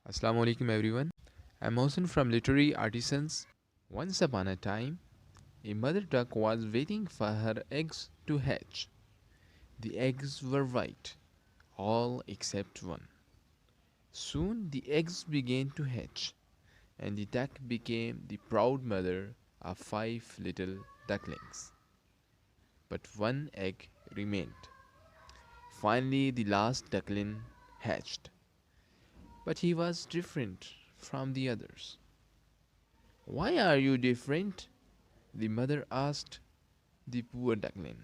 Assalamu alaikum everyone. I'm Mohsen from Literary Artisans. Once upon a time, a mother duck was waiting for her eggs to hatch. The eggs were white, all except one. Soon the eggs began to hatch, and the duck became the proud mother of 5 little ducklings. But one egg remained. Finally, the last duckling hatched, but he was different from the others. Why are you different? The mother asked the poor duckling.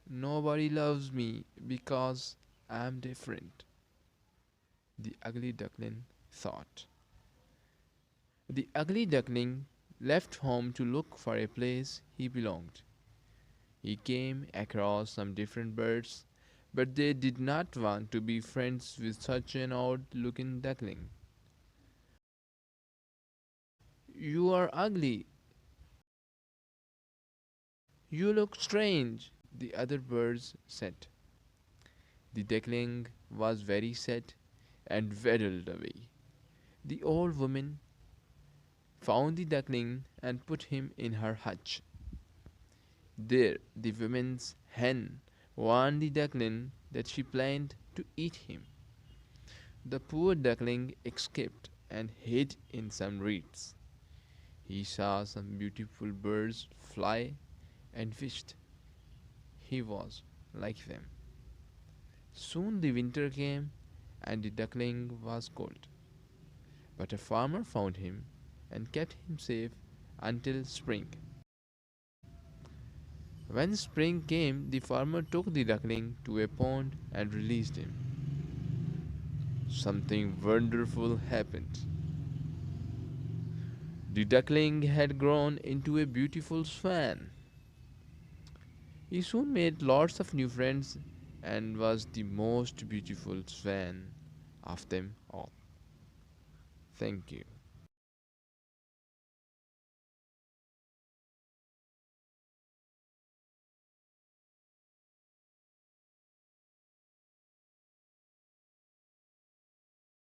Nobody loves me because I'm different, the ugly duckling thought. The ugly duckling left home to look for a place he belonged. He came across some different birds, but they did not want to be friends with such an odd looking duckling. You are ugly. You look strange, the other birds said. The duckling was very sad and waddled away. The old woman found the duckling and put him in her hutch. There, the woman's hen warned the duckling that she planned to eat him. The poor duckling escaped and hid in some reeds. He saw some beautiful birds fly and wished he was like them. Soon the winter came and the duckling was cold. But a farmer found him and kept him safe until spring. When spring came, the farmer took the duckling to a pond and released him. Something wonderful happened. The duckling had grown into a beautiful swan. He soon made lots of new friends and was the most beautiful swan of them all. Thank you.